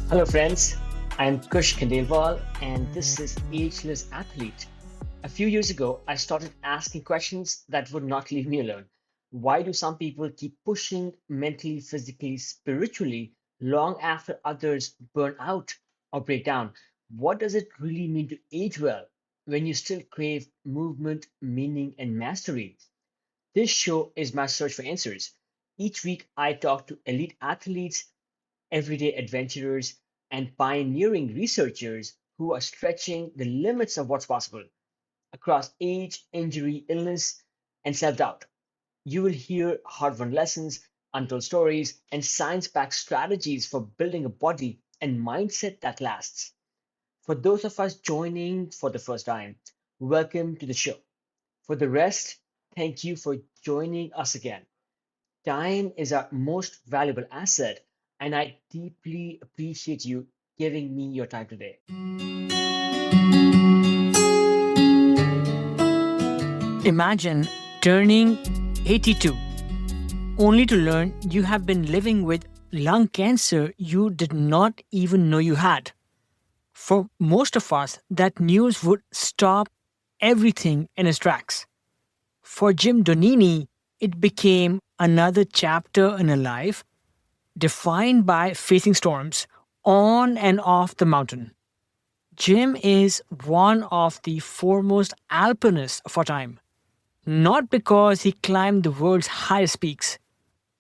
Hello, friends. I'm Kush Khandelwal, and this is Ageless Athlete. A few years ago, I started asking questions that would not leave me alone. Why do some people keep pushing mentally, physically, spiritually long after others burn out or break down? What does it really mean to age well when you still crave movement, meaning, and mastery? This show is my search for answers. Each week, I talk to elite athletes, everyday adventurers, and pioneering researchers who are stretching the limits of what's possible across age, injury, illness, and self doubt. You will hear hard won lessons, untold stories, and science backed strategies for building a body and mindset that lasts. For those of us joining for the first time, welcome to the show. For the rest, thank you for joining us again. Time is our most valuable asset, and I deeply appreciate you giving me your time today. Imagine turning 82 only to learn you have been living with lung cancer you did not even know you had. For most of us, that news would stop everything in its tracks. For Jim Donini, it became another chapter in a life defined by facing storms on and off the mountain. Jim is one of the foremost alpinists of our time, not because he climbed the world's highest peaks,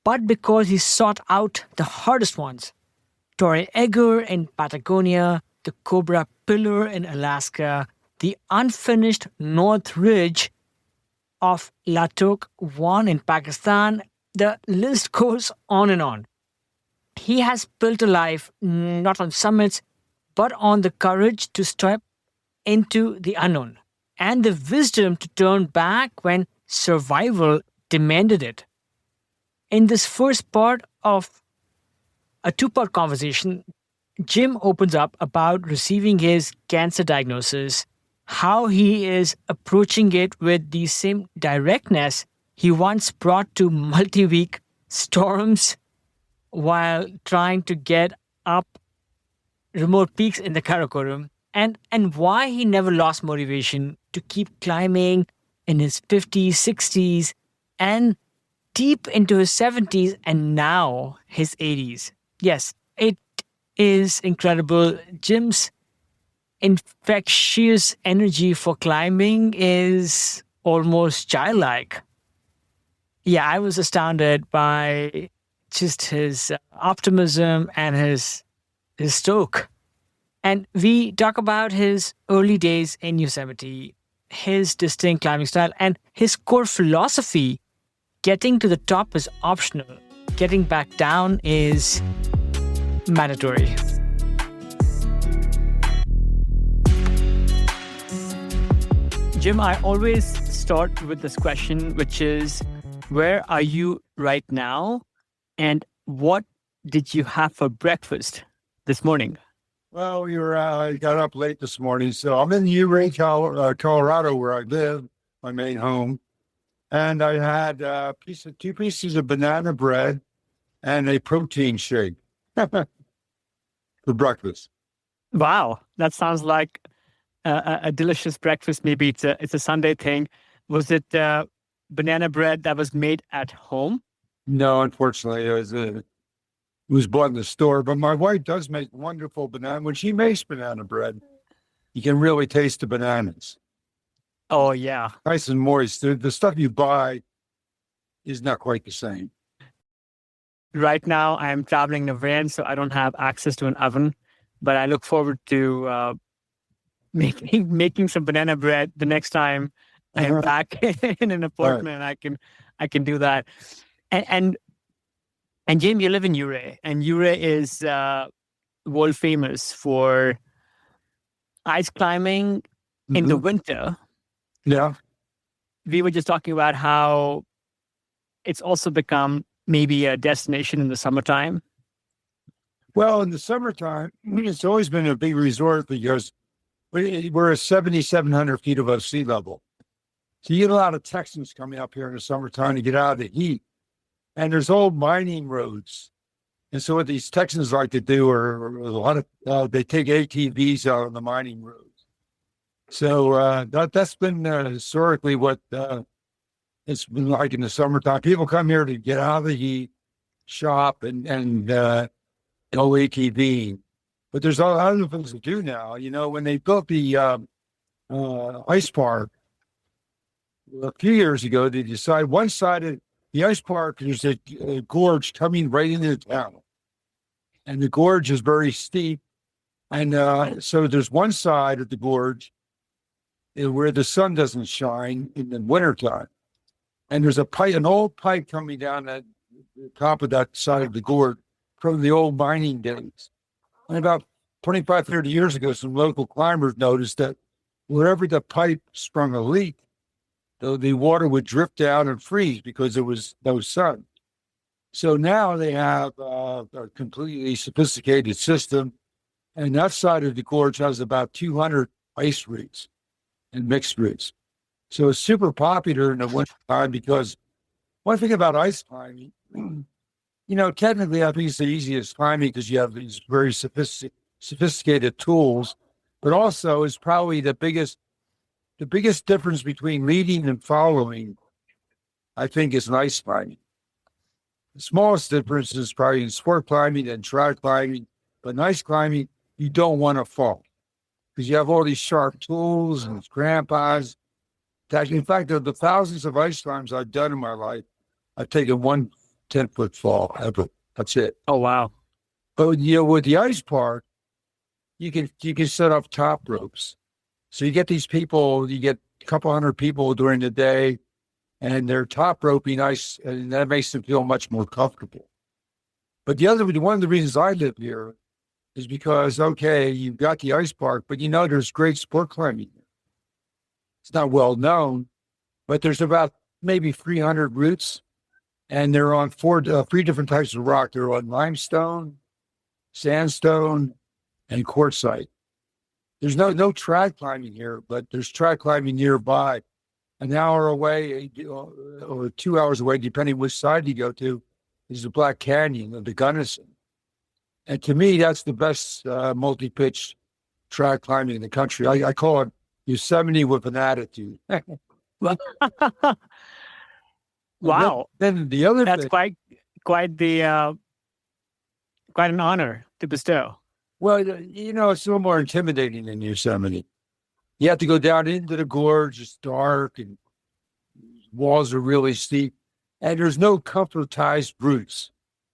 but because he sought out the hardest ones. Torre Egger in Patagonia, the Cobra Pillar in Alaska, the unfinished North Ridge of Latok 1 in Pakistan. The list goes on and on. He has built a life not on summits, but on the courage to step into the unknown and the wisdom to turn back when survival demanded it. In this first part of a two-part conversation, Jim opens up about receiving his cancer diagnosis, how he is approaching it with the same directness he once brought to multi-week storms while trying to get up remote peaks in the Karakoram, and why he never lost motivation to keep climbing in his 50s, 60s, and deep into his 70s, and now his 80s. Yes, it is incredible. Jim's infectious energy for climbing is almost childlike. Yeah, I was astounded by just his optimism and his stoke. And we talk about his early days in Yosemite, his distinct climbing style, and his core philosophy. Getting to the top is optional, getting back down is mandatory. Jim, I always start with this question, which is, where are you right now? And what did you have for breakfast this morning? Well, I got up late this morning, so I'm in Ouray, Colorado, where I live, my main home. And I had two pieces of banana bread and a protein shake for breakfast. Wow, that sounds like a delicious breakfast. Maybe it's a Sunday thing. Was it banana bread that was made at home? No, unfortunately, it was bought in the store. But my wife does make wonderful banana. When she makes banana bread, you can really taste the bananas. Oh, yeah. Nice and moist. The stuff you buy is not quite the same. Right now, I'm traveling in a van, so I don't have access to an oven. But I look forward to making some banana bread the next time I'm back in an apartment. Right. I can do that. And Jim, you live in Ouray, and Ouray is world famous for ice climbing in the winter. Yeah. We were just talking about how it's also become maybe a destination in the summertime. Well, in the summertime, it's always been a big resort because we're at 7,700 feet above sea level. So you get a lot of Texans coming up here in the summertime to get out of the heat. And there's old mining roads And so what these Texans like to do are a lot of, they take ATVs out on the mining roads. So that's been historically what it's been like in the summertime. People come here to get out of the heat, shop, and go ATV. But there's other things to do now. When they built the ice park a few years ago, they decided one side of the ice park, there's a gorge coming right into the town. And the gorge is very steep. And so there's one side of the gorge where the sun doesn't shine in the wintertime. And there's an old pipe coming down at the top of that side of the gorge from the old mining days. And about 25, 30 years ago, some local climbers noticed that wherever the pipe sprung a leak, the water would drip down and freeze because there was no sun. So now they have a completely sophisticated system, and that side of the gorge has about 200 ice rinks and mixed rinks. So it's super popular in the wintertime because one thing about ice climbing, technically I think it's the easiest climbing because you have these very sophisticated tools, but also it's probably the biggest difference between leading and following, I think, is in ice climbing. The smallest difference is probably in sport climbing and track climbing, but in ice climbing, you don't want to fall because you have all these sharp tools and crampons. In fact, of the thousands of ice climbs I've done in my life, I've taken one 10-foot fall ever. That's it. Oh, wow. But with the ice park, you can set up top ropes. So you get these people, you get a couple hundred people during the day, and they're top roping ice, and that makes them feel much more comfortable. But one of the reasons I live here is because, okay, you've got the ice park, but there's great sport climbing here. It's not well known, but there's about maybe 300 routes, and they're on three different types of rock. They're on limestone, sandstone, and quartzite. There's no track climbing here, but there's track climbing nearby. An hour away or 2 hours away, depending which side you go to, is the Black Canyon of the Gunnison. And to me, that's the best multi-pitch track climbing in the country. I call it Yosemite with an attitude. Wow. Then the other That's thing, quite an honor to bestow. well, it's a little more intimidating than Yosemite. You have to go down into the gorge. It's dark and walls are really steep. And there's no comfortized routes.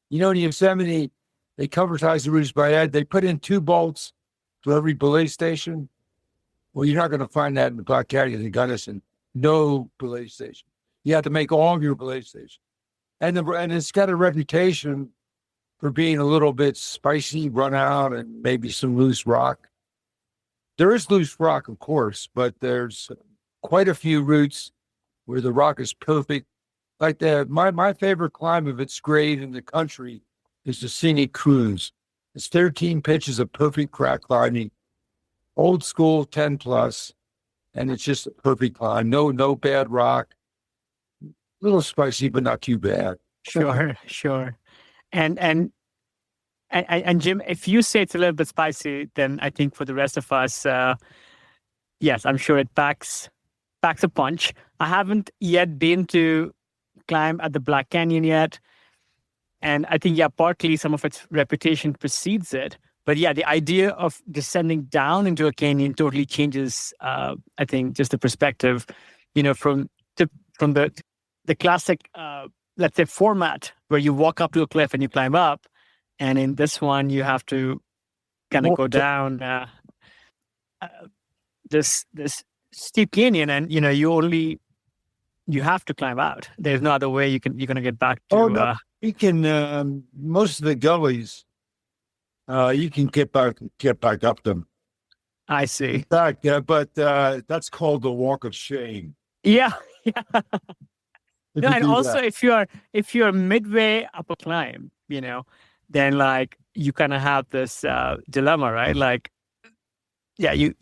In Yosemite, they comfortize the routes by they put in 2 bolts for every belay station. Well, you're not going to find that in the Black Canyon and Gunnison. No belay station. You have to make all of your belay stations. And it's got a reputation for being a little bit spicy, run out, and maybe some loose rock. There is loose rock, of course, but there's quite a few routes where the rock is perfect. Like my favorite climb of its grade in the country is the Scenic Cruise. It's 13 pitches of perfect crack climbing, old school 10 plus, and it's just a perfect climb. No bad rock. A little spicy, but not too bad. Sure. And Jim, if you say it's a little bit spicy, then I think for the rest of us, yes, I'm sure it packs a punch. I haven't yet been to climb at the Black Canyon yet. And I think, partly some of its reputation precedes it. But the idea of descending down into a canyon totally changes, I think, just the perspective, from the classic, let's say, format where you walk up to a cliff and you climb up. And in this one, you have to kind of go down this steep canyon, and you have to climb out. There's no other way you're going to get back to. Oh, no. You can most of the gullies. You can get back up them. I see. In fact, but that's called the walk of shame. Yeah. If No, you and do also that. if you're midway up a climb, then like you kind of have this dilemma, right? Like, you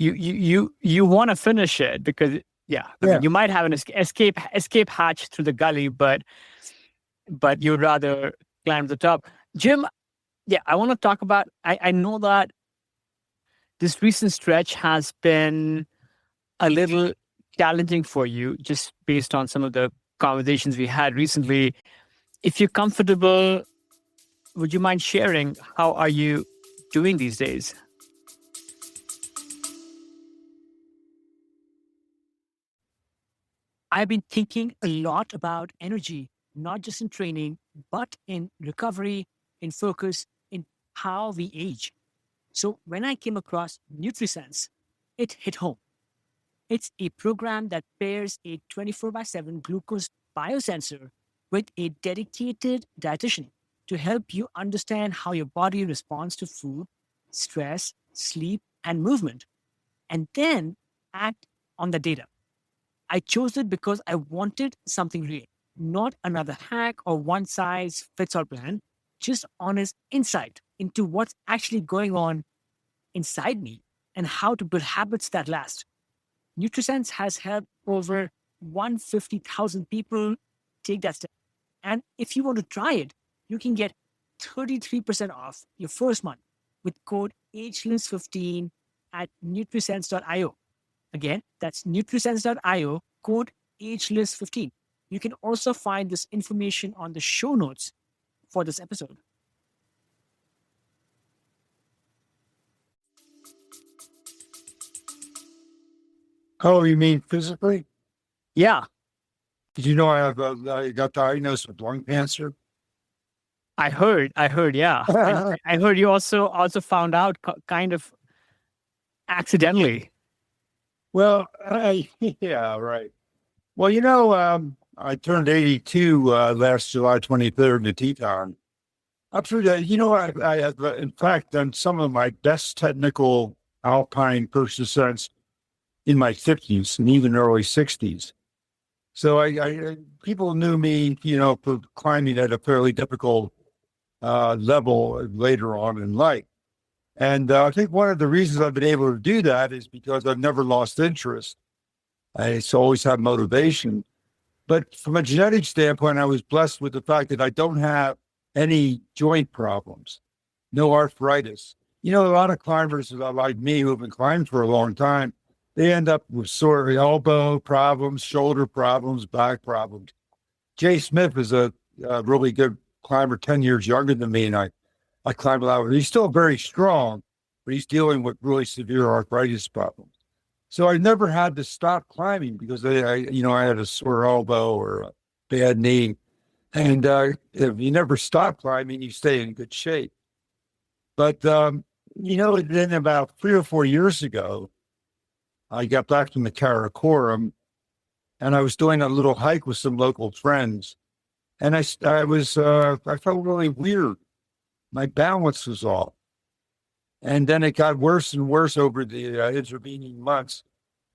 want to finish it because I mean, you might have an escape hatch through the gully, but you'd rather climb the top. Jim, Yeah, I want to talk about. I know that this recent stretch has been a little challenging for you, just based on some of the conversations we had recently. If you're comfortable, would you mind sharing how are you doing these days? I've been thinking a lot about energy, not just in training, but in recovery, in focus, in how we age. So when I came across NutriSense, it hit home. It's a program that pairs a 24 by 7 glucose biosensor with a dedicated dietitian to help you understand how your body responds to food, stress, sleep, and movement, and then act on the data. I chose it because I wanted something real, not another hack or one size fits all plan, just honest insight into what's actually going on inside me and how to build habits that last. NutriSense has helped over 150,000 people take that step. And if you want to try it, you can get 33% off your first month with code Ageless15 at nutrisense.io. Again, that's nutrisense.io, code Ageless15. You can also find this information on the show notes for this episode. Oh, you mean physically? Yeah, Did you know I got diagnosed with lung cancer? I heard, yeah. And I heard you also found out kind of accidentally. Well, yeah, right. Well, I turned 82 last July 23rd in Teton. Up through that, I have, in fact, done some of my best technical alpine first ascents in my 50s and even early 60s. So people knew me, for climbing at a fairly difficult level later on in life. And I think one of the reasons I've been able to do that is because I've never lost interest. I always had motivation. But from a genetic standpoint, I was blessed with the fact that I don't have any joint problems, no arthritis. A lot of climbers like me who have been climbing for a long time, they end up with sore elbow problems, shoulder problems, back problems. Jay Smith is a really good climber, 10 years younger than me, and I climb a lot with him. He's still very strong, but he's dealing with really severe arthritis problems. So I never had to stop climbing because I had a sore elbow or a bad knee. And if you never stop climbing, you stay in good shape. But, then about 3 or 4 years ago, I got back from the Karakoram and I was doing a little hike with some local friends. And I felt really weird. My balance was off. And then it got worse and worse over the intervening months.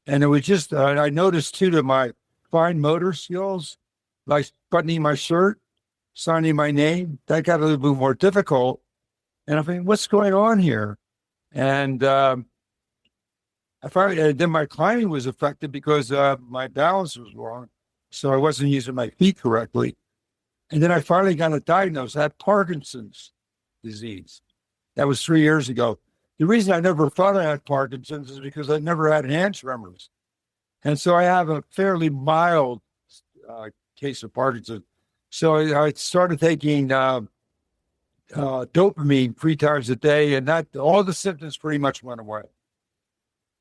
And it was just, I noticed too that my fine motor skills, like buttoning my shirt, signing my name, that got a little bit more difficult. And I'm thinking, what's going on here? And then my climbing was affected because my balance was wrong. So I wasn't using my feet correctly. And then I finally got a diagnosis. I had Parkinson's disease. That was 3 years ago. The reason I never thought I had Parkinson's is because I never had hand tremors. And so I have a fairly mild case of Parkinson's. So I started taking dopamine 3 times a day, and that all the symptoms pretty much went away.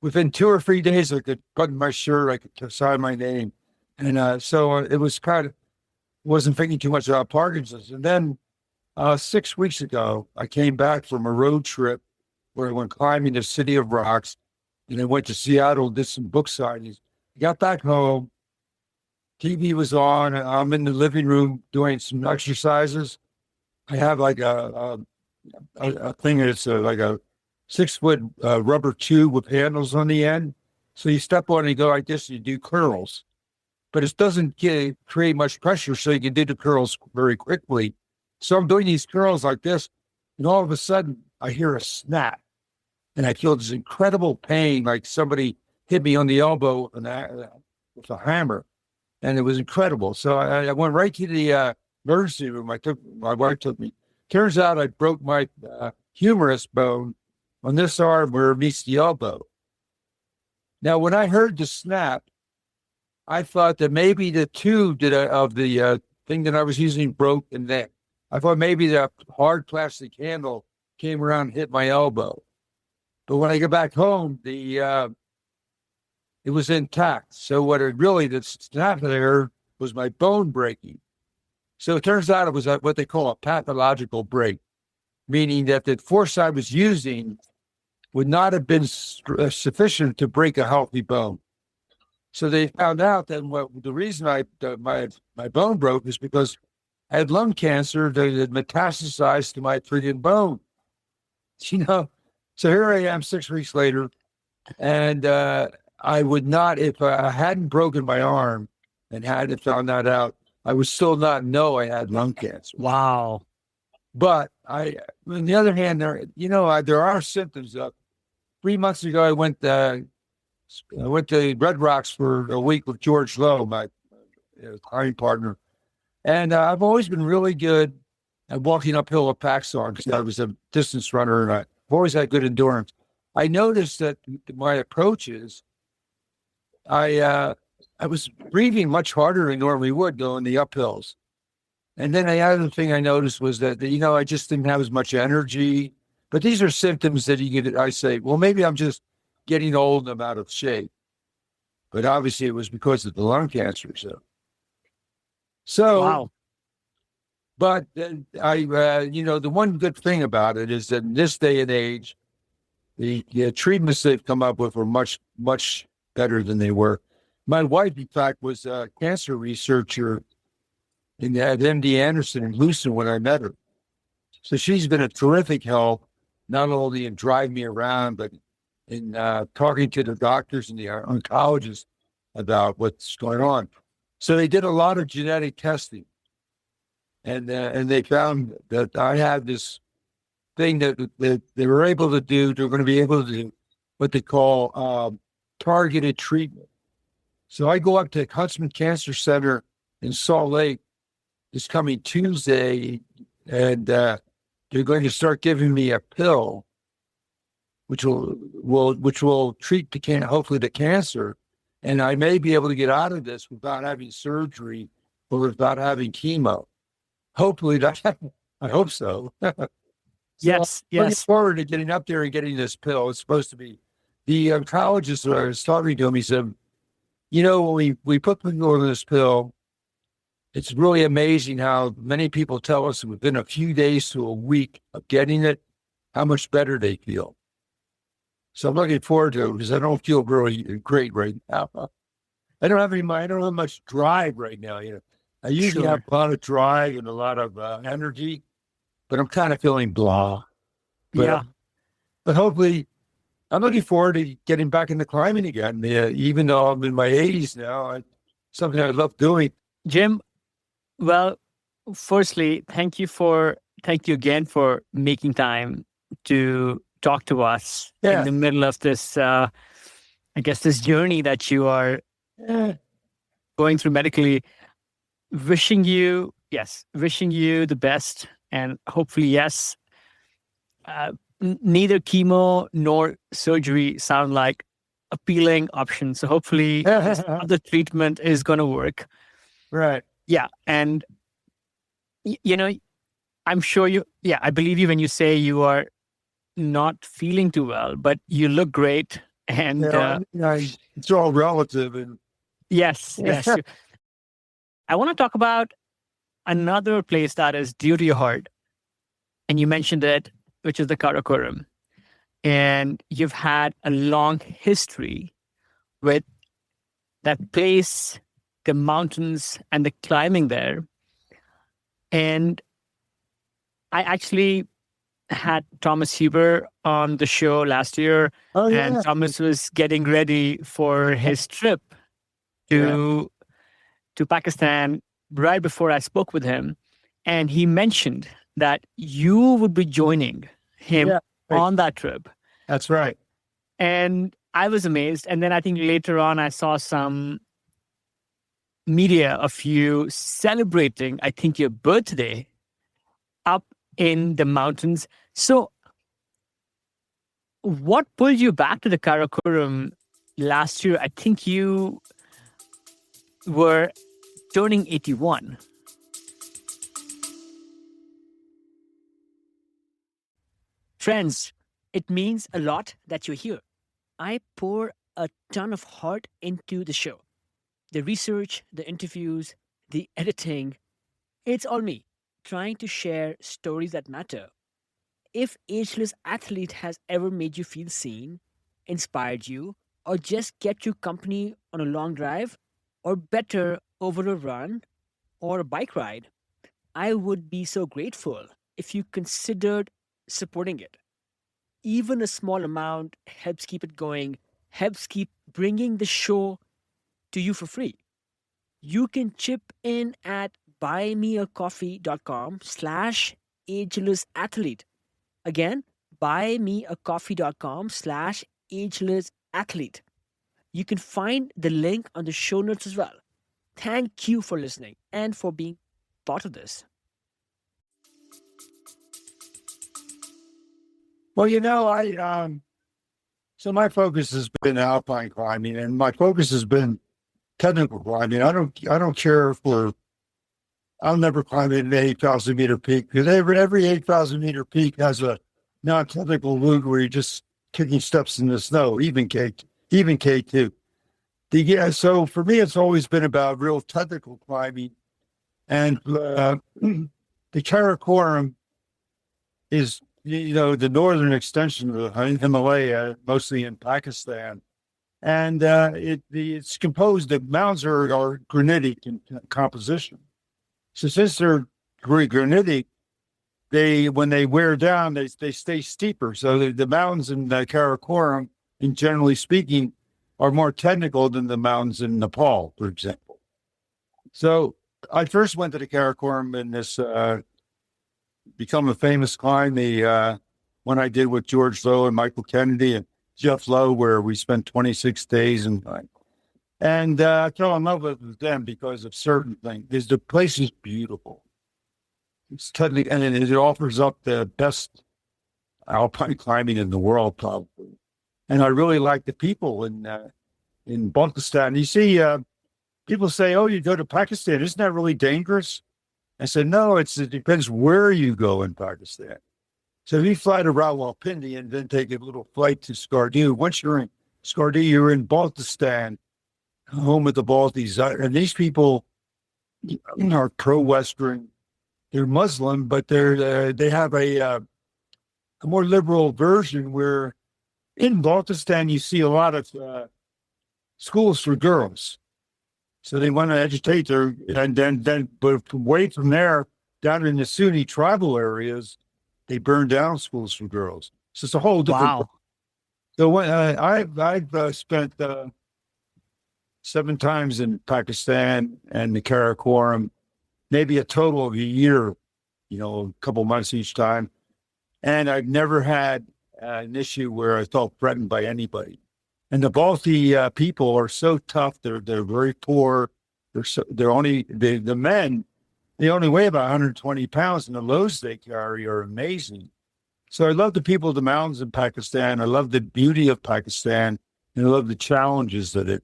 Within 2 or 3 days, I could button my shirt, I could sign my name. And so it was wasn't thinking too much about Parkinson's. And then 6 weeks ago, I came back from a road trip where I went climbing the City of Rocks, and I went to Seattle, did some book signings. I got back home, TV was on, and I'm in the living room doing some exercises. I have like a thing that's like a 6-foot rubber tube with handles on the end. So you step on it and you go like this, and you do curls. But it doesn't create much pressure, so you can do the curls very quickly. So I'm doing these curls like this, and all of a sudden, I hear a snap. And I feel this incredible pain, like somebody hit me on the elbow with a hammer. And it was incredible. So I went right to the emergency room. My wife took me Turns out I broke my humerus bone on this arm where it meets the elbow. Now, when I heard the snap, I thought that maybe the tube of the thing that I was using broke, and that I thought maybe the hard plastic handle came around and hit my elbow. But when I got back home, it was intact. So the snap there was my bone breaking. So it turns out it was what they call a pathological break, meaning that the force I was using would not have been sufficient to break a healthy bone. So they found out that the reason my bone broke is because I had lung cancer that had metastasized to my freaking bone. So here I am 6 weeks later, and I would not, if I hadn't broken my arm and hadn't found that out, I would still not know I had lung cancer. Wow. But on the other hand, there are symptoms. 3 months ago, I went to Red Rocks for a week with George Lowe, my climbing partner. And I've always been really good at walking uphill a pack song because I was a distance runner and I've always had good endurance. I noticed that my approach is I was breathing much harder than I normally would going the uphills. And then the other thing I noticed was that, I just didn't have as much energy. But these are symptoms that I say, well, maybe I'm just getting old and I'm out of shape. But obviously it was because of the lung cancer. So, Wow. But the one good thing about it is that in this day and age, the treatments they've come up with are much, much better than they were. My wife, in fact, was a cancer researcher at MD Anderson in Houston when I met her. So she's been a terrific help, not only in driving me around, but in talking to the doctors and the oncologists about what's going on. So they did a lot of genetic testing, and they found that I had this thing that they were able to do. They're going to be able to do what they call targeted treatment. So I go up to Huntsman Cancer Center in Salt Lake this coming Tuesday, and they're going to start giving me a pill, which will treat hopefully the cancer, and I may be able to get out of this without having surgery or without having chemo. Hopefully, I hope so. Yes. Looking forward to getting up there and getting this pill. It's supposed to be the oncologist that I was talking to him. He said, when we put people on this pill, it's really amazing how many people tell us within a few days to a week of getting it, how much better they feel. So I'm looking forward to it because I don't feel really great right now. I don't have much drive right now. I usually have a lot of drive and a lot of energy, but I'm kind of feeling blah. But hopefully, I'm looking forward to getting back into climbing again. Even though I'm in my 80s now, something I love doing. Jim, well, firstly, thank you again for making time to talk to us in the middle of this, this journey that you are going through medically. Wishing you the best, and hopefully, neither chemo nor surgery sound like appealing options. So hopefully, this other treatment is going to work. Right. Yeah, and I'm sure I believe you when you say you are not feeling too well, but you look great, and it's all relative. And yes. I want to talk about another place that is dear to your heart, and you mentioned it, which is the Karakoram. And you've had a long history with that place, the mountains, and the climbing there. And I actually had Thomas Huber on the show last year, and Thomas was getting ready for his trip to Pakistan right before I spoke with him. And he mentioned that you would be joining him on that trip. That's right. And I was amazed. And then I think later on, I saw some media of you celebrating, I think, your birthday up in the mountains. So, what pulled you back to the Karakoram last year? I think you were turning 81. Friends, it means a lot that you're here. I pour a ton of heart into the show. The research, the interviews, the editing, it's all me, trying to share stories that matter. If Ageless Athlete has ever made you feel seen, inspired you, or just kept you company on a long drive, or better, over a run or a bike ride, I would be so grateful if you considered supporting it. Even a small amount helps keep it going, helps keep bringing the show to you for free. You can chip in at buymeacoffee.com/agelessathlete. Again, buymeacoffee.com/agelessathlete. You can find the link on the show notes as well. Thank you for listening and for being part of this. Well, so my focus has been alpine climbing, and my focus has been technical climbing. I don't care if I'll never climb an 8,000 meter peak, because every 8,000 meter peak has a non-technical route where you're just kicking steps in the snow, even K2. So for me, it's always been about real technical climbing, and the Karakoram is the northern extension of the Himalaya, mostly in Pakistan, and it's composed. The mountains are granitic in composition. So since they're granitic, when they wear down, they stay steeper. So the mountains in Karakoram, and generally speaking, are more technical than the mountains in Nepal, for example. So I first went to the Karakoram in this become a famous climb, the one I did with George Lowe and Michael Kennedy and Jeff Lowe, where we spent 26 days and I fell in love with them because of certain things. Because the place is beautiful. It's totally, and it offers up the best alpine climbing in the world, probably. And I really like the people in Baltistan. You see, people say, "Oh, you go to Pakistan? Isn't that really dangerous?" I said, "No, it depends where you go in Pakistan." So if you fly to Rawalpindi and then take a little flight to Skardu, once you're in Skardu, you're in Baltistan, home of the Baltis. And these people are pro-Western. They're Muslim, but they have a more liberal version where in Baltistan you see a lot of schools for girls. So they want to educate but away from there, down in the Sunni tribal areas, they burn down schools for girls. So it's a whole different. Wow. So when I've spent 7 times in Pakistan and the Karakoram, maybe a total of a year, a couple months each time, and I've never had an issue where I felt threatened by anybody. And the Balti people are so tough. They're very poor. The men. They only weigh about 120 pounds, and the loads they carry are amazing. So I love the people of the mountains in Pakistan. I love the beauty of Pakistan, and I love the challenges that it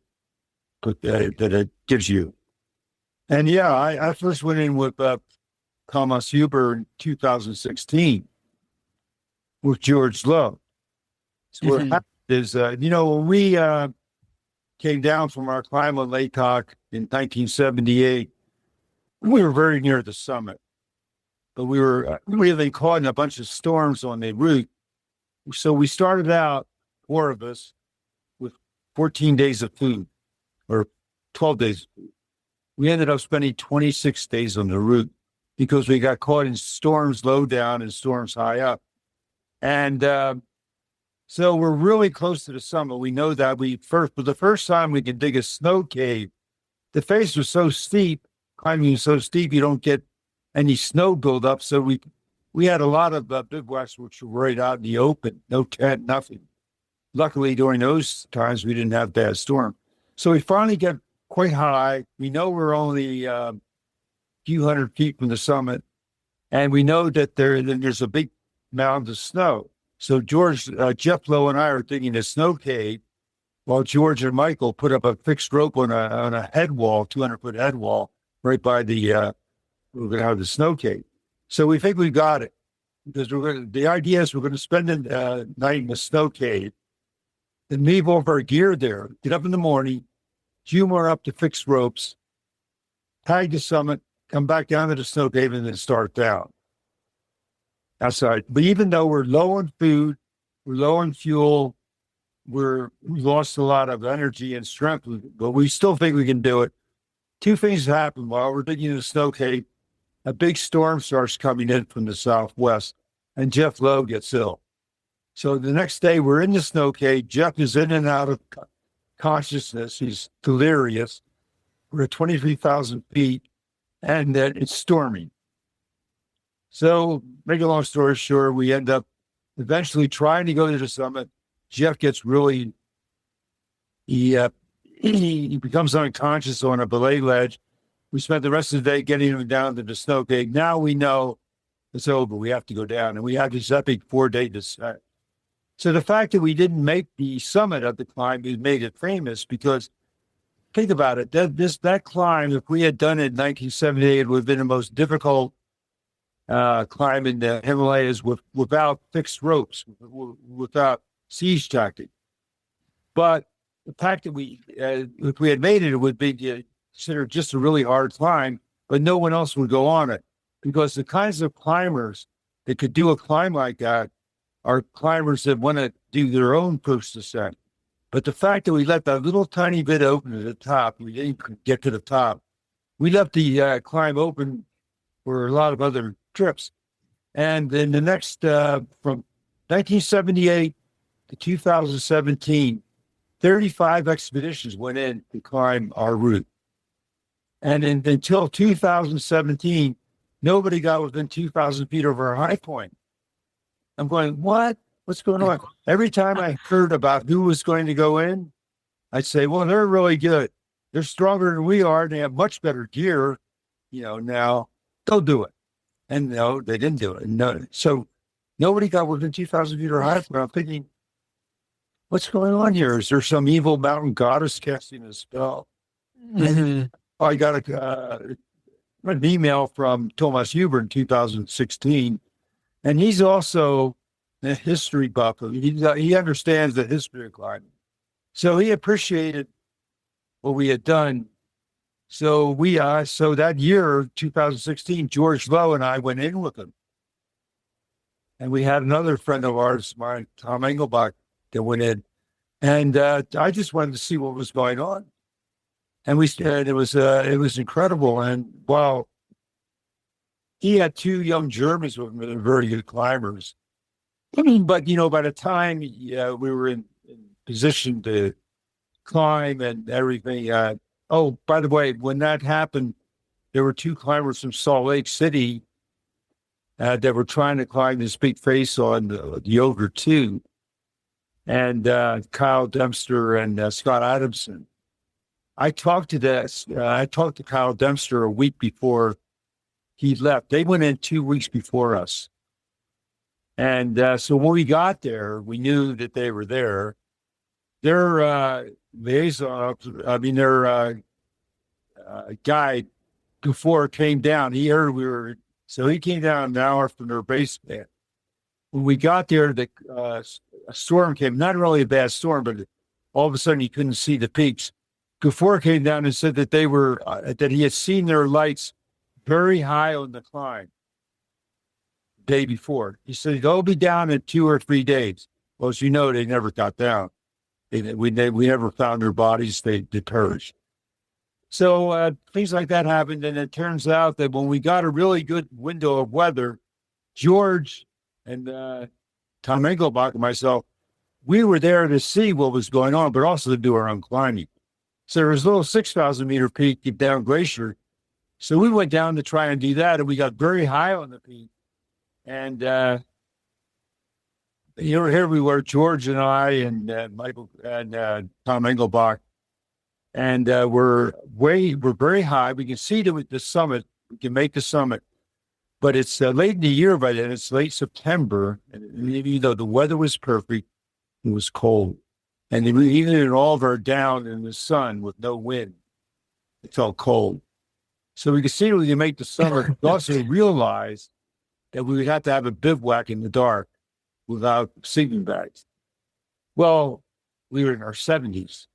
gives you. And yeah, I first went in with Thomas Huber in 2016 with George Lowe. So what happened is, when we came down from our climb on Lake Talk in 1978, we were very near the summit, but we were really caught in a bunch of storms on the route. So we started out, 4 of us, with 14 days of food, or 12 days of food. We ended up spending 26 days on the route because we got caught in storms low down and storms high up. And so we're really close to the summit. We know that for the first time we could dig a snow cave. The face was so steep, climbing was so steep, you don't get any snow buildup. So we had a lot of bivouacs which were right out in the open, no tent, nothing. Luckily, during those times, we didn't have bad storm. So we finally get quite high. We know we're only a few hundred feet from the summit. And we know that there's a big mound of snow. So Jeff Lowe and I are digging a snow cave while George and Michael put up a fixed rope on a head wall, 200-foot head wall, right by we're going to have the snow cave. So we think we got it because the idea is we're going to spend the night in the snow cave and leave all of our gear there, get up in the morning, humor up to fixed ropes, tag the summit, come back down to the snow cave, and then start down outside. But even though we're low on food, we're low on fuel, we lost a lot of energy and strength, but we still think we can do it. Two things happen while we're digging the snow cave. A big storm starts coming in from the southwest, and Jeff Lowe gets ill. So the next day, we're in the snow cave. Jeff is in and out of consciousness. He's delirious. We're at 23,000 feet, and then it's storming. So, make a long story short, we end up eventually trying to go to the summit. Jeff gets really, he becomes unconscious on a belay ledge. We spent the rest of the day getting him down to the snow cave. Now we know it's over. We have to go down, and we have this epic 4-day descent. So the fact that we didn't make the summit of the climb made it famous because, think about it, that climb, if we had done it in 1978, it would have been the most difficult climb in the Himalayas without fixed ropes, without siege tactic. But the fact that if we had made it, it would be considered just a really hard climb, but no one else would go on it because the kinds of climbers that could do a climb like that are climbers that want to do their own post descent. But the fact that we left that little tiny bit open at the top, we didn't get to the top. We left the climb open for a lot of other trips. And then the next, from 1978 to 2017, 35 expeditions went in to climb our route. And until 2017, nobody got within 2,000 feet over our high point. I'm going, what? What's going on? Every time I heard about who was going to go in, I'd say, well, they're really good. They're stronger than we are. They have much better gear, now they'll do it. And no, they didn't do it. No. So nobody got within 2,000 feet or higher. I'm thinking, what's going on here? Is there some evil mountain goddess casting a spell? Mm-hmm. I got an email from Thomas Huber in 2016, and he's also a history buff. He understands the history of climbing. So he appreciated what we had done. So so that year, 2016, George Lowe and I went in with him. And we had another friend of ours, Tom Engelbach, that went in. And I just wanted to see what was going on. And it was incredible. And while he had two young Germans with him that were very good climbers, but by the time we were in position to climb and everything. By the way, when that happened, there were two climbers from Salt Lake City that were trying to climb this big face on the Ogre 2, and Kyle Dempster and Scott Adamson. I talked to Kyle Dempster a week before he left. They went in 2 weeks before us. And so when we got there, we knew that they were there. Their liaison, their guide before came down. He heard he came down an hour from their base camp. When we got there, a storm came, not really a bad storm, but all of a sudden you couldn't see the peaks. Gafour came down and said that that he had seen their lights very high on the climb the day before. He said, they'll be down in 2 or 3 days. Well, as you know, they never got down. We never found their bodies. They perished. So things like that happened. And it turns out that when we got a really good window of weather, George and Tom Engelbach and myself, we were there to see what was going on, but also to do our own climbing. So there was a little 6,000 meter peak down Glacier. So we went down to try and do that, and we got very high on the peak. And here we were, George and I and Michael and Tom Engelbach, and we're very high. We can see the summit. We can make the summit. But it's late in the year by then. It's late September, and even though the weather was perfect, it was cold. And even in all of our down in the sun with no wind, it felt cold. So we could see we could make the summer. We also realized that we would have to have a bivouac in the dark without sleeping bags. Well, we were in our 70s,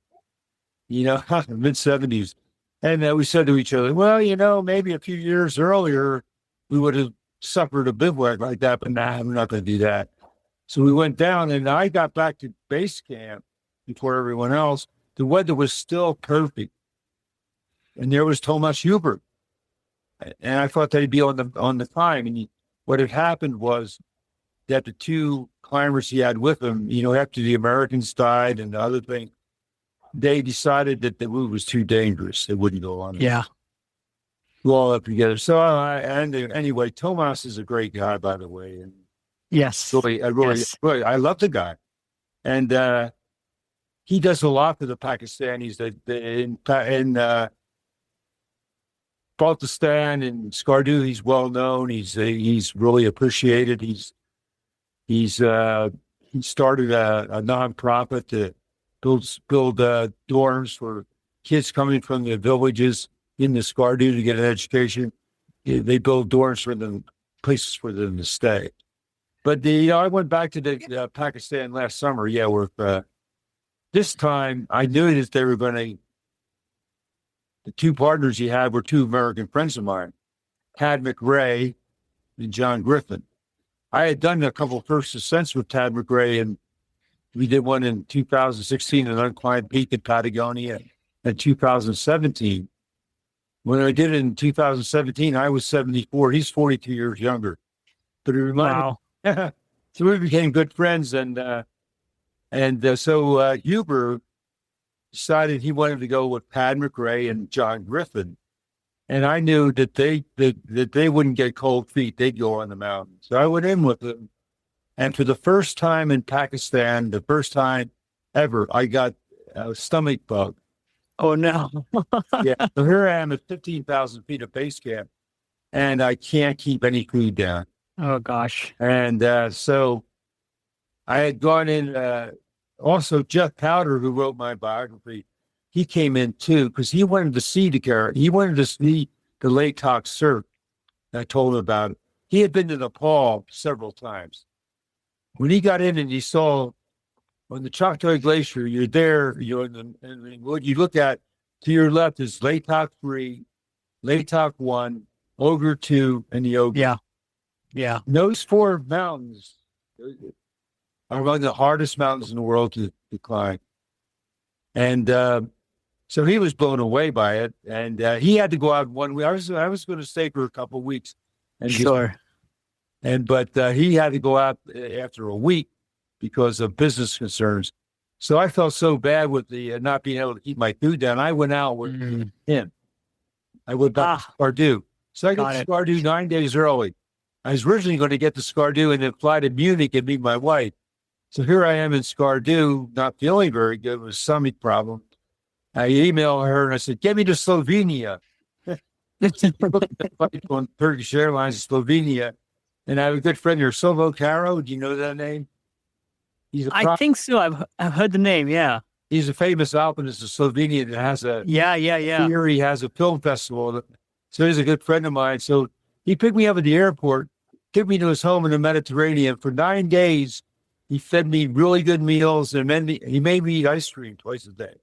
mid 70s. And we said to each other, well, maybe a few years earlier, we would have suffered a bivouac like that, but nah, I'm not going to do that. So we went down, and I got back to base camp before everyone else. The weather was still perfect. And there was Thomas Hubert. And I thought they'd be on the time. And what had happened was that the two climbers he had with him, after the Americans died and the other thing, they decided that the route was too dangerous. They wouldn't go on it. Yeah. Go all up together. So anyway, Tomas is a great guy, by the way. And Yes. really, I love the guy. And he does a lot for the Pakistanis in Baltistan and Skardu. He's well known. He's really appreciated. He started a nonprofit to build dorms for kids coming from the villages in the Skardu to get an education. They build dorms for them, places for them to stay. But I went back to the Pakistan last summer. Yeah, this time I knew that they were going to. The two partners he had were two American friends of mine, Tad McRae and John Griffin. I had done a couple of first ascents with Tad McRae, and we did one in 2016, an unclimbed peak in Patagonia, in 2017. When I did it in 2017, I was 74. He's 42 years younger. But it reminded me. So we became good friends, and so Huber decided he wanted to go with Pat McRae and John Griffin. And I knew that they wouldn't get cold feet. They'd go on the mountain. So I went in with them. And for the first time in Pakistan, the first time ever, I got a stomach bug. Oh, no. Yeah. So here I am at 15,000 feet of base camp, and I can't keep any food down. Oh, gosh. And so I had gone in. Also, Jeff Powder, who wrote my biography, he came in too because he wanted to see he wanted to see the Lake Talk surf. I told him about it. He had been to Nepal several times. When he got in and he saw on the Choctaw Glacier, you're there, and what you look at to your left is Lake Talk 3, Lake Talk 1, Ogre 2, and the Ogre. Yeah. Yeah. And those four mountains are among the hardest mountains in the world to climb. And so he was blown away by it. And he had to go out 1 week. I was going to stay for a couple of weeks. And Sure. But he had to go out after a week because of business concerns. So I felt so bad with the not being able to keep my food down. I went out with him. I went back to Skardu. So I got to Skardu 9 days early. I was originally going to get to Skardu and then fly to Munich and meet my wife. So here I am in Skardu, not feeling very good with a stomach problem. I emailed her and I said, "Get me to Slovenia." On Turkish Airlines, Slovenia. And I have a good friend here, Silvo Caro. Do you know that name? I think so. I've heard the name. Yeah. He's a famous alpinist in Slovenia that has Yeah. Here he has a film festival. So he's a good friend of mine. So he picked me up at the airport, took me to his home in the Mediterranean. For 9 days, he fed me really good meals, and he made me eat ice cream twice a day.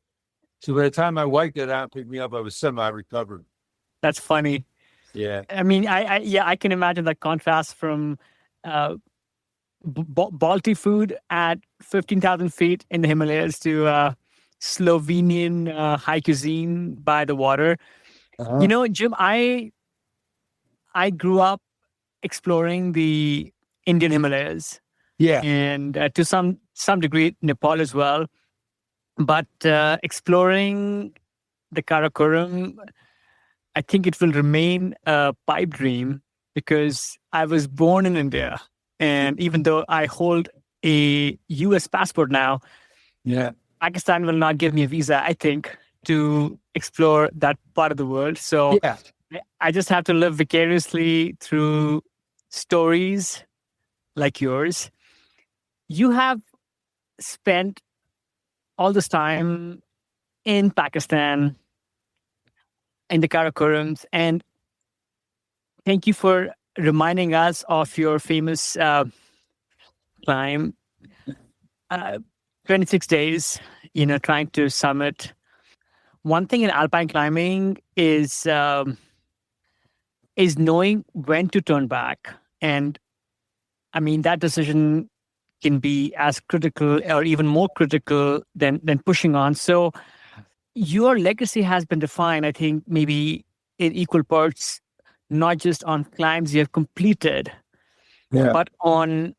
So by the time my wife got out and picked me up, I was semi-recovered. That's funny. Yeah. I mean, I can imagine that contrast from Balti food at 15,000 feet in the Himalayas to Slovenian high cuisine by the water. Uh-huh. Jim, I grew up exploring the Indian Himalayas. Yeah. And to some degree, Nepal as well. But exploring the Karakoram, I think it will remain a pipe dream because I was born in India. And even though I hold a US passport now, Pakistan will not give me a visa, I think, to explore that part of the world. So I just have to live vicariously through stories like yours. You have spent all this time in Pakistan, in the Karakorams, and thank you for reminding us of your famous climb, uh, 26 days, trying to summit. One thing in alpine climbing is knowing when to turn back. And I mean, that decision can be as critical or even more critical than pushing on. So your legacy has been defined, I think, maybe in equal parts, not just on climbs you have completed, Yeah. but on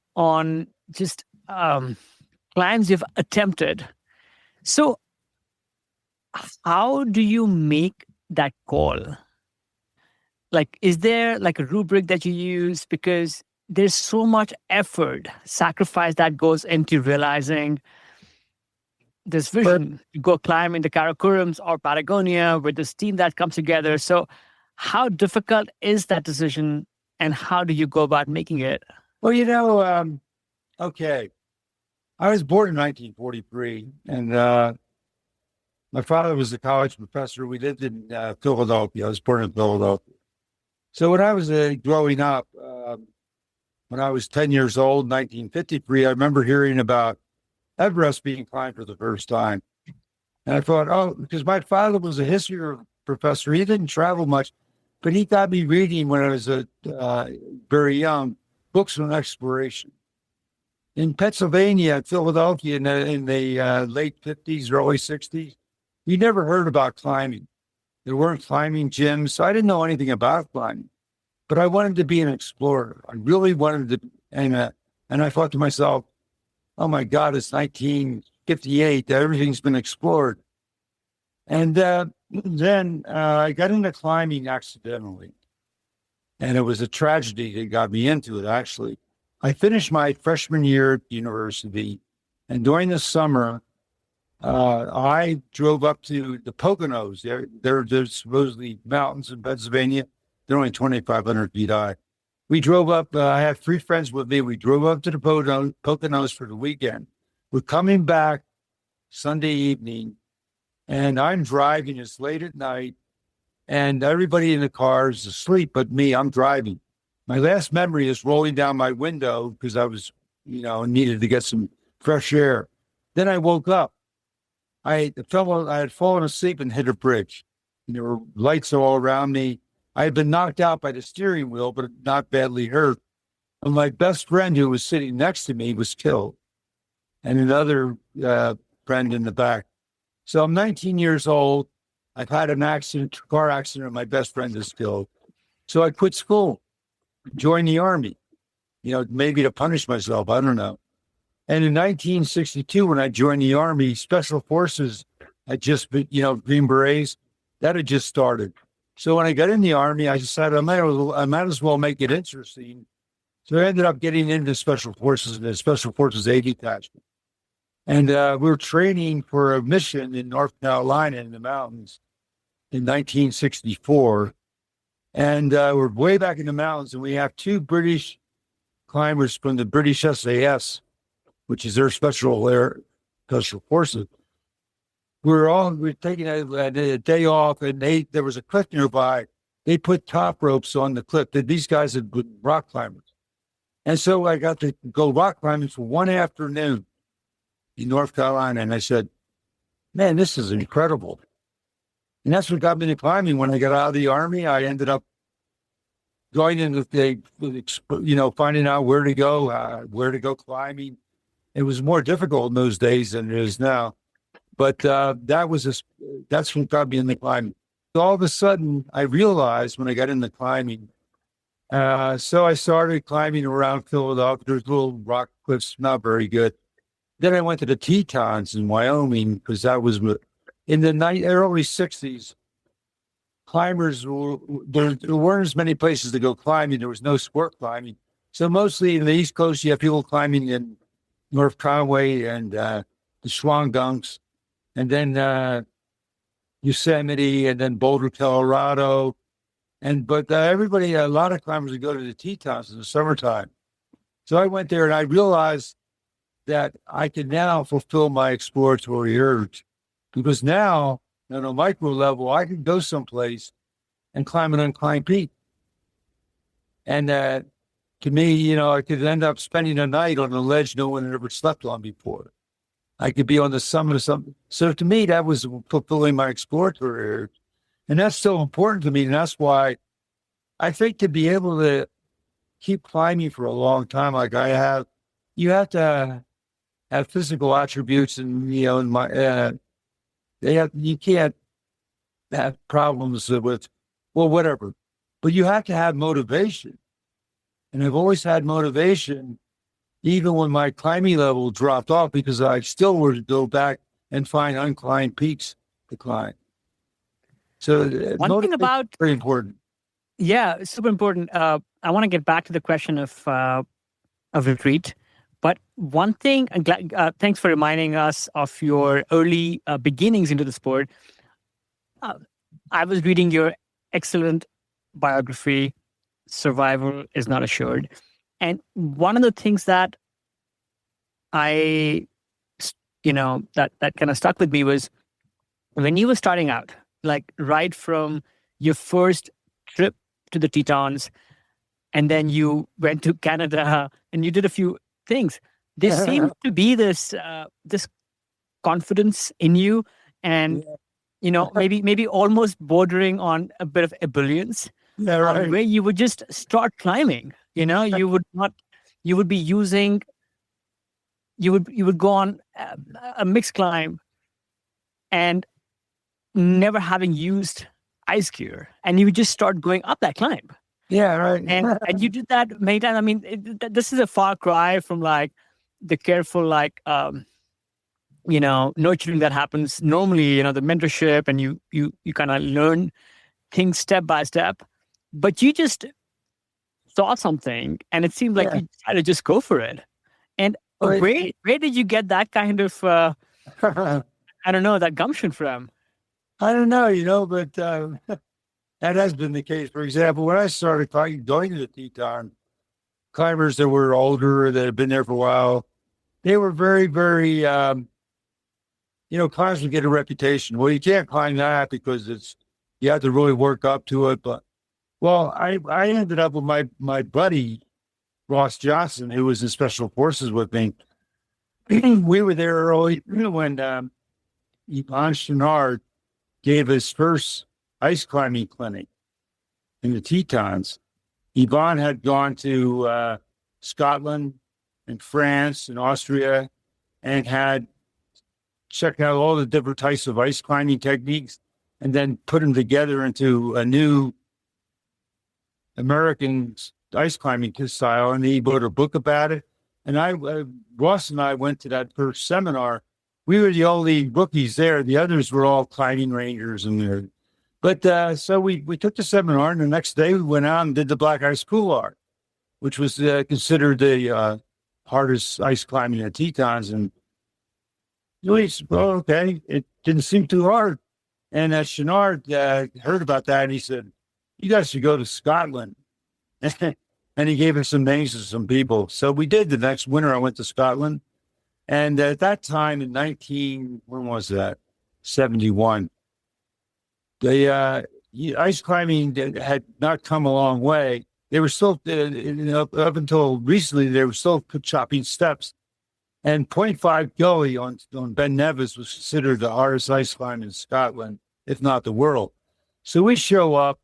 just climbs you've attempted. So how do you make that call? Like, is there like a rubric that you use? Because there's so much effort, sacrifice that goes into realizing this vision. You go climb in the Karakorams or Patagonia with this team that comes together. So, how difficult is that decision, and how do you go about making it? Well, okay. I was born in 1943, and my father was a college professor. We lived in Philadelphia. I was born in Philadelphia. So when I was growing up, when I was 10 years old, 1953, I remember hearing about Everest being climbed for the first time. And I thought, oh, because my father was a history professor. He didn't travel much, but he got me reading when I was very young, books on exploration. In Pennsylvania, Philadelphia, in the late 50s, early 60s, you never heard about climbing. There weren't climbing gyms, so I didn't know anything about climbing. But I wanted to be an explorer. I really wanted to, and I thought to myself, oh my God, it's 1958. Everything's been explored. And then I got into climbing accidentally. And it was a tragedy that got me into it, actually. I finished my freshman year at university. And during the summer, I drove up to the Poconos. There's supposedly mountains in Pennsylvania. They're only 2,500 feet high. We drove up. I have three friends with me. We drove up to the Poconos for the weekend. We're coming back Sunday evening, and I'm driving. It's late at night, and everybody in the car is asleep but me. I'm driving. My last memory is rolling down my window because I was, needed to get some fresh air. Then I woke up. I had fallen asleep and hit a bridge. There were lights all around me. I had been knocked out by the steering wheel, but not badly hurt. And my best friend who was sitting next to me was killed, and another friend in the back. So I'm 19 years old. I've had an car accident, and my best friend is killed. So I quit school, joined the Army, maybe to punish myself. I don't know. And in 1962, when I joined the Army, Special Forces had just been, Green Berets, that had just started. So when I got in the Army, I decided I might as well make it interesting. So I ended up getting into Special Forces, the Special Forces A detachment. And we were training for a mission in North Carolina in the mountains in 1964. And we're way back in the mountains, and we have two British climbers from the British SAS, which is their special forces. We're taking a day off, and there was a cliff nearby. They put top ropes on the cliff. These guys had been rock climbers. And so I got to go rock climbing for one afternoon in North Carolina. And I said, man, this is incredible. And that's what got me into climbing. When I got out of the Army, I ended up going into finding out where to go climbing. It was more difficult in those days than it is now. But that's what got me into climbing. All of a sudden, I realized when I got into climbing, so I started climbing around Philadelphia. There's little rock cliffs, not very good. Then I went to the Tetons in Wyoming because that was in the early 60s. Climbers, there weren't as many places to go climbing. There was no sport climbing. So mostly in the East Coast, you have people climbing in North Conway and the Schwangunks, and then Yosemite, and then Boulder, Colorado, But everybody, a lot of climbers would go to the Tetons in the summertime. So I went there and I realized that I could now fulfill my exploratory urge, because now on a micro level, I can go someplace and climb an unclimbed peak. And to me, I could end up spending a night on a ledge no one had ever slept on before. I could be on the summit of something. So to me, that was fulfilling my exploratory urge. And that's so important to me. And that's why I think to be able to keep climbing for a long time, like I have, you have to have physical attributes, and you can't have problems with, well, whatever, but you have to have motivation. And I've always had motivation, even when my climbing level dropped off, because I still were to go back and find unclimbed peaks to climb. So One thing about very important. Yeah, super important. I want to get back to the question of retreat, but one thing. Thanks for reminding us of your early beginnings into the sport. I was reading your excellent biography, "Survival is Not Assured," and one of the things that I, that kind of stuck with me was when you were starting out, like right from your first trip to the Tetons, and then you went to Canada and you did a few things. There seemed to be this confidence in you, and maybe almost bordering on a bit of ebullience. Yeah, right. Where you would just start climbing. You would be using. You would go on a mixed climb, and never having used ice gear, and you would just start going up that climb. Yeah, right. And you did that many times. I mean, this is a far cry from like the careful, like nurturing that happens normally. The mentorship, and you kind of learn things step by step. But you just saw something, and it seemed like you decided to just go for it. And where did you get that kind of I don't know, that gumption from? I don't know, but that has been the case. For example, when I started going to the Teton, climbers that were older, that had been there for a while, they were very, very, climbers would get a reputation. Well, you can't climb that because you have to really work up to it. But, well, I ended up with my buddy, Ross Johnson, who was in Special Forces with me. We were there early when Yvon Chouinard gave his first ice climbing clinic in the Tetons. Yvon had gone to Scotland and France and Austria and had checked out all the different types of ice climbing techniques, and then put them together into a new American ice climbing style. And he wrote a book about it. And Ross and I went to that first seminar. We were the only rookies there. The others were all climbing rangers But so we took the seminar, and the next day we went out and did the Black Ice Couloir, which was considered the hardest ice climbing at Tetons. And we said, well, okay, it didn't seem too hard. And Chouinard heard about that, and he said, you guys should go to Scotland. And he gave us some names of some people. So we did. The next winter I went to Scotland. And at that time in when was that? 71. The ice climbing had not come a long way. They were still, up until recently, they were still chopping steps. And Point 5 Gully on Ben Nevis was considered the hardest ice climb in Scotland, if not the world. So we show up.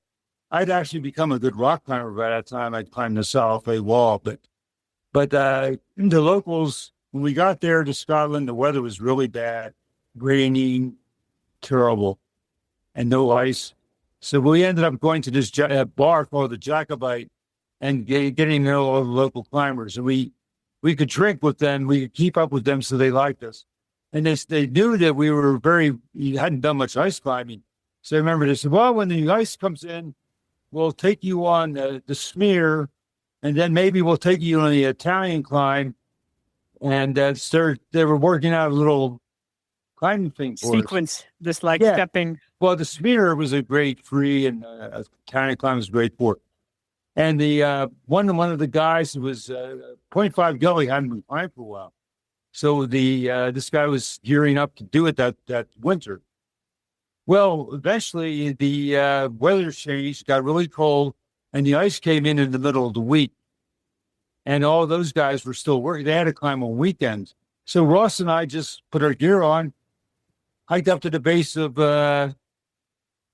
I'd actually become a good rock climber by that time. I'd climbed the Salifay Wall. But the locals, when we got there to Scotland, the weather was really bad, rainy, terrible, and no ice. So we ended up going to this bar called the Jacobite and getting to know all the local climbers. And we could drink with them. We could keep up with them, so they liked us. And they knew that we hadn't done much ice climbing. So I remember they said, well, when the ice comes in, we'll take you on the smear, and then maybe we'll take you on the Italian climb. And they were working out a little climbing thing for us. Sequence, just like Yeah. stepping. Well, the spear was a grade 3 and tiny climb was grade 4. And the one of the guys who was 0.5 gully hadn't been climbing for a while. So this guy was gearing up to do it that winter. Well, eventually the weather changed, got really cold, and the ice came in the middle of the week. And all those guys were still working. They had to climb on weekends. So Ross and I just put our gear on, hiked up to the base of Ben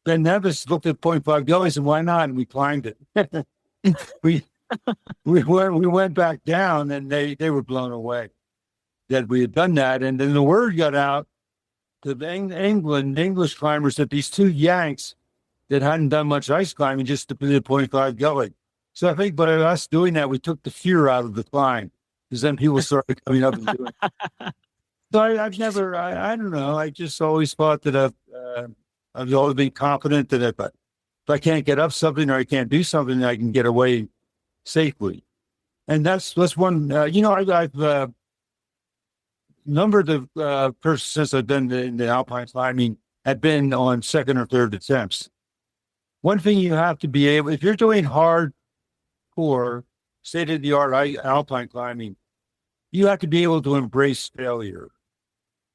Nevis, looked at 0.5 gullies, and why not? And we climbed it. we went back down, and they were blown away that we had done that. And then the word got out to English climbers that these two Yanks that hadn't done much ice climbing just did 0.5 gully. So I think by us doing that, we took the fear out of the climb, because then people started coming up and doing it. So I've never, I don't know. I just always thought that I've always been confident that if I can't get up something or I can't do something, I can get away safely. And that's one, I've number of the persons since I've been in the alpine climbing have been on second or third attempts. One thing you have to be able, if you're doing hardcore, state-of-the-art alpine climbing, you have to be able to embrace failure,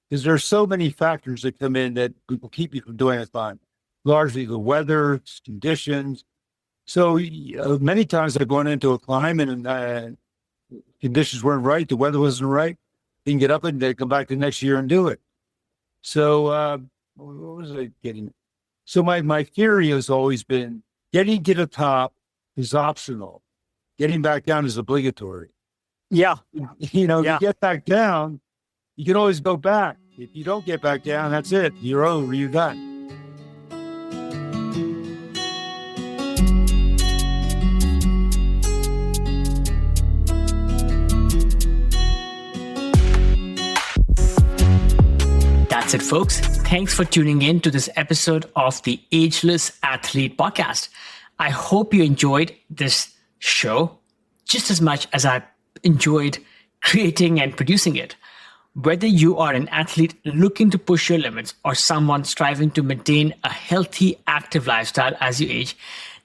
because there are so many factors that come in that will keep you from doing a climb. Largely the weather, conditions. So many times I've gone into a climb and conditions weren't right, the weather wasn't right. You can get up and they come back the next year and do it. So what was I getting? So my theory has always been getting to the top is optional. Getting back down is obligatory. Yeah. You get back down, you can always go back. If you don't get back down, that's it. You're over. You're done. That's it, folks. Thanks for tuning in to this episode of the Ageless Athlete Podcast. I hope you enjoyed this show just as much as I enjoyed creating and producing it. Whether you are an athlete looking to push your limits or someone striving to maintain a healthy, active lifestyle as you age,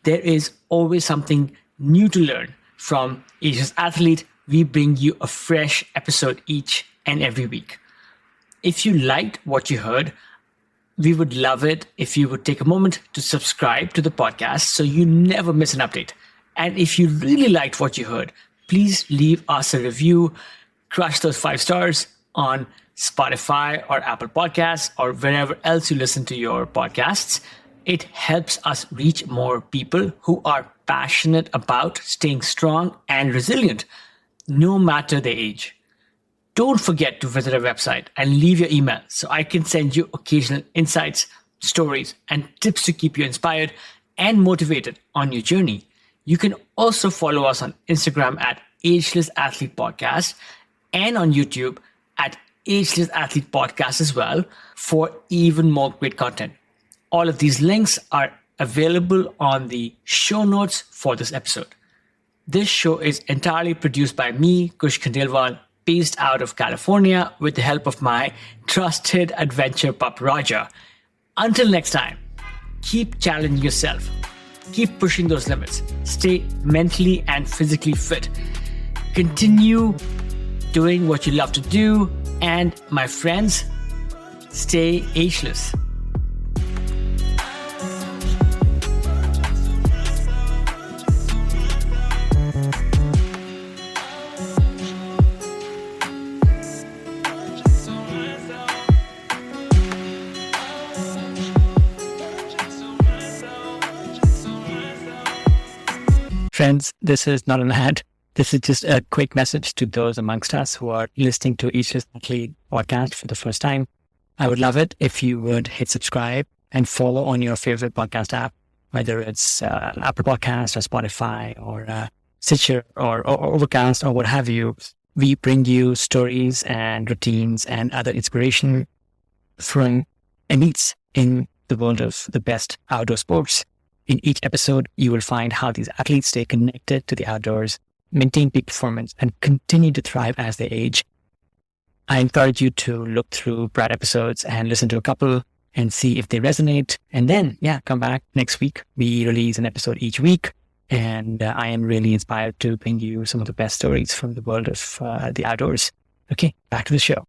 there is always something new to learn. From Ageless Athlete, we bring you a fresh episode each and every week. If you liked what you heard, we would love it if you would take a moment to subscribe to the podcast so you never miss an update. And if you really liked what you heard, please leave us a review, crush those 5 stars on Spotify or Apple Podcasts or wherever else you listen to your podcasts. It helps us reach more people who are passionate about staying strong and resilient, no matter their age. Don't forget to visit our website and leave your email so I can send you occasional insights, stories, and tips to keep you inspired and motivated on your journey. You can also follow us on Instagram at Ageless Athlete Podcast and on YouTube at Ageless Athlete Podcast as well for even more great content. All of these links are available on the show notes for this episode. This show is entirely produced by me, Kush Khandelwal, based out of California with the help of my trusted adventure pup, Roger. Until next time, keep challenging yourself. Keep pushing those limits. Stay mentally and physically fit. Continue doing what you love to do. And my friends, stay ageless. Friends, this is not an ad. This is just a quick message to those amongst us who are listening to Ageless Athlete podcast for the first time. I would love it if you would hit subscribe and follow on your favorite podcast app, whether it's Apple Podcast or Spotify or Stitcher or Overcast or what have you. We bring you stories and routines and other inspiration from elites in the world of the best outdoor sports. In each episode, you will find how these athletes stay connected to the outdoors, maintain peak performance, and continue to thrive as they age. I encourage you to look through prior episodes and listen to a couple and see if they resonate. And then, come back next week. We release an episode each week. And I am really inspired to bring you some of the best stories from the world of the outdoors. Okay, back to the show.